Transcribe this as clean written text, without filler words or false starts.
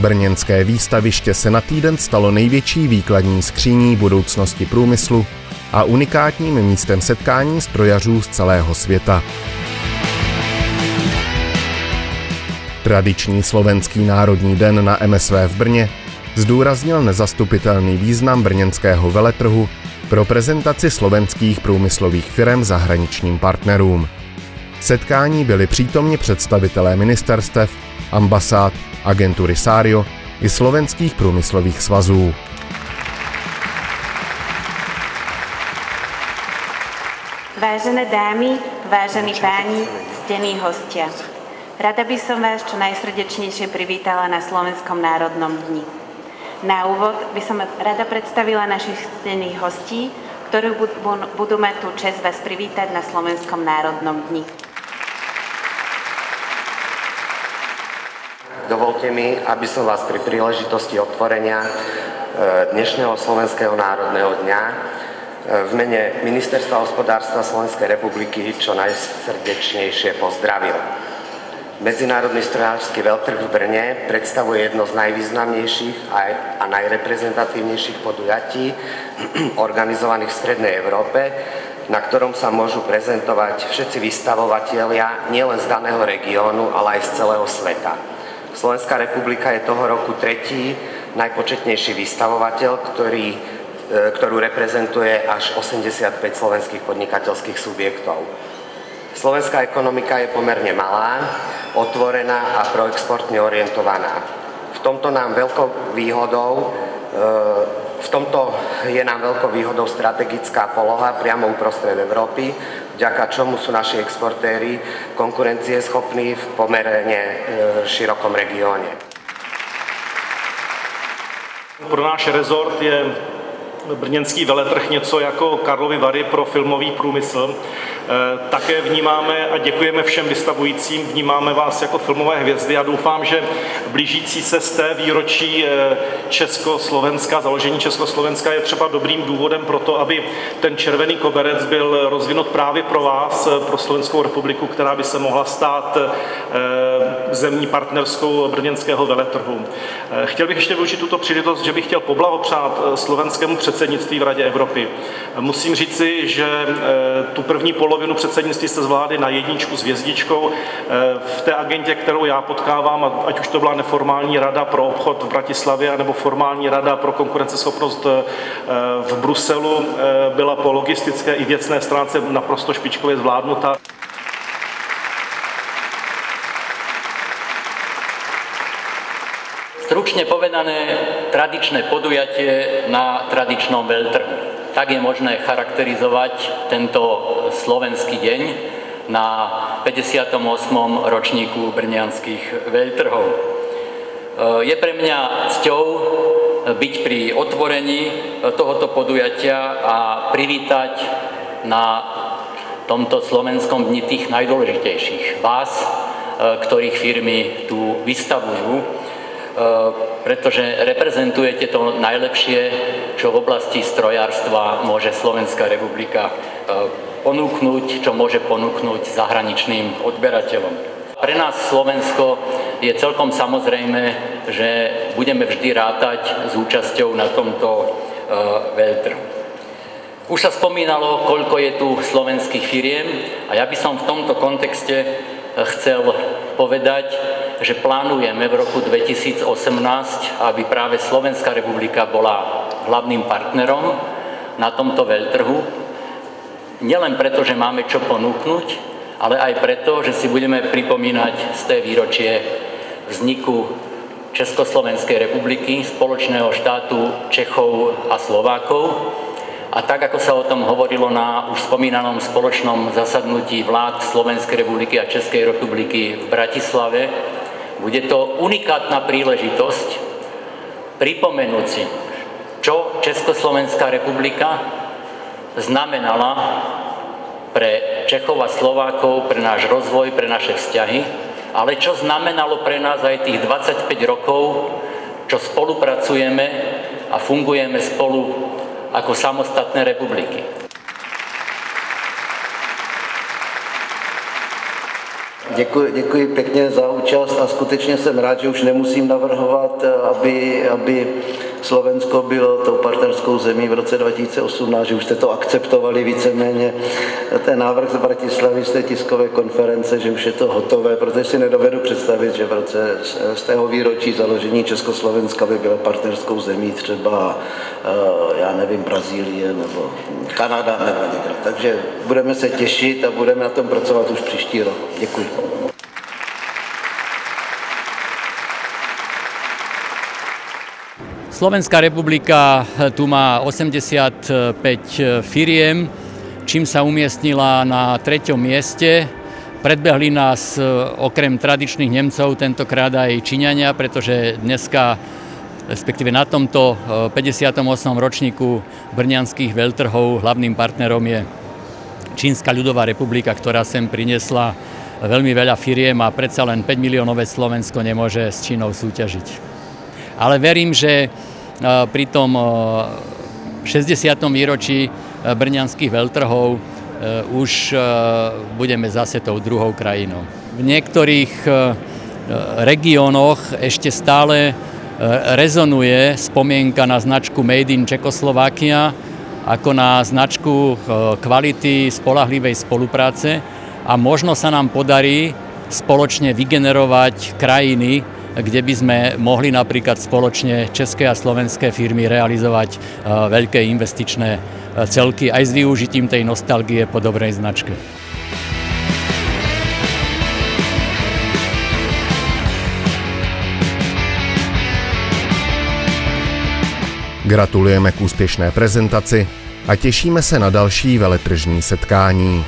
Brněnské výstaviště se na týden stalo největší výkladní skříní budoucnosti průmyslu a unikátním místem setkání strojařů z celého světa. Tradiční slovenský národní den na MSV v Brně zdůraznil nezastupitelný význam brněnského veletrhu pro prezentaci slovenských průmyslových firem zahraničním partnerům. Setkání byli přítomni představitelé ministerstev, ambasád, agentury Sário i slovenských průmyslových svazů. Vážené dámy, vážení páni, ctení hostia. Rada by som vás čo najsrdečnejšie privítala na Slovenskom národnom dni. Na úvod by som rada predstavila našich ctených hostí, ktorí budú mať tú česť vás privítať na Slovenskom národnom dni. Dovolte mi, aby som vás pri príležitosti otvorenia dnešného Slovenského národného dňa v mene Ministerstva hospodárstva Slovenskej republiky čo najsrdečnejšie pozdravil. Medzinárodný strojársky veľtrh v Brne predstavuje jedno z najvýznamnejších a najreprezentatívnejších podujatí organizovaných v Strednej Európe, na ktorom sa môžu prezentovať všetci vystavovatelia nielen z daného regiónu, ale aj z celého sveta. Slovenská republika je toho roku tretí najpočetnejší vystavovateľ, ktorú reprezentuje až 85 slovenských podnikateľských subjektov. Slovenská ekonomika je pomerne malá, otvorená a proexportne orientovaná. V tomto je nám veľkou výhodou strategická poloha priamo uprostred Európy, vďaka čomu sú naši exportéri konkurencieschopní v pomerne širokom regióne. Pro náš rezort je brněnský veletrh něco jako Karlovy Vary pro filmový průmysl. Také vnímáme a děkujeme všem vystavujícím, vnímáme vás jako filmové hvězdy a doufám, že blížící se z té výročí Československa, založení Československa je třeba dobrým důvodem pro to, aby ten červený koberec byl rozvinut právě pro vás, pro Slovenskou republiku, která by se mohla stát zemní partnerskou brněnského veletrhu. Chtěl bych ještě využít tuto příležitost, že bych chtěl poblahopřát slovenskému předsednictví v Radě Evropy. Musím říci, že tu první polovinu předsednictví jste zvládli na jedničku s hvězdičkou. V té agendě, kterou já potkávám, ať už to byla neformální rada pro obchod v Bratislavě, nebo formální rada pro konkurenceschopnost v Bruselu, byla po logistické i věcné stránce naprosto špičkově zvládnuta. Stručne povedané, tradičné podujatie na tradičnom veľtrhu. Tak je možné charakterizovať tento slovenský deň na 58. ročníku brňanských veľtrhov. Je pre mňa cťou byť pri otvorení tohoto podujatia a privítať na tomto slovenskom dni tých najdôležitejších vás, ktorých firmy tu vystavujú, pretože reprezentujete to najlepšie, čo v oblasti strojárstva môže Slovenská republika ponúknuť, čo môže ponúknuť zahraničným odberateľom. Pre nás Slovensko je celkom samozrejme, že budeme vždy rátať s účasťou na tomto veľtrhu. Už sa spomínalo, koľko je tu slovenských firiem a ja by som v tomto kontexte chcel povedať, že plánujeme v roku 2018, aby práve Slovenská republika bola hlavným partnerom na tomto veľtrhu. Nielen preto, že máme čo ponúknuť, ale aj preto, že si budeme pripomínať z té výročie vzniku Československej republiky, spoločného štátu Čechov a Slovákov. A tak, ako sa o tom hovorilo na už spomínanom spoločnom zasadnutí vlád Slovenskej republiky a Českej republiky v Bratislave, bude to unikátna príležitosť pripomenúť si, čo Československá republika znamenala pre Čechov a Slovákov, pre náš rozvoj, pre naše vzťahy, ale čo znamenalo pre nás aj tých 25 rokov, čo spolupracujeme a fungujeme spolu ako samostatné republiky. Děkuji pěkně za účast a skutečně jsem rád, že už nemusím navrhovat, aby Slovensko bylo tou partnerskou zemí v roce 2018, že už jste to akceptovali víceméně, ten návrh z Bratislavy z té tiskové konference, že už je to hotové, protože si nedovedu představit, že v roce z tého výročí založení Československa by byla partnerskou zemí třeba, já nevím, Brazílie nebo Kanada nebo někde. Takže budeme se těšit a budeme na tom pracovat už příští rok. Děkuji. Slovenská republika tu má 85 firiem, čím sa umiestnila na 3. mieste. Predbehli nás okrem tradičných Nemcov tentokrát aj Číňania, pretože dneska, respektíve na tomto 58. ročníku brňanských veľtrhov hlavným partnerom je Čínska ľudová republika, ktorá sem priniesla veľmi veľa firiem a predsa len 5 miliónové Slovensko nemôže s Čínou súťažiť. Ale verím, že pri tom 60. výročí brňanských veľtrhov už budeme zase tou druhou krajinou. V niektorých regiónoch ešte stále rezonuje spomienka na značku Made in Czechoslovakia ako na značku kvality, spoľahlivej spolupráce a možno sa nám podarí spoločne vygenerovať krajiny, kde by sme mohli napríklad spoločne české a slovenské firmy realizovať veľké investičné celky aj s využitím tej nostalgie po dobrej značke. Gratulujeme k úspěšné prezentaci a těšíme se na další veletržní setkání.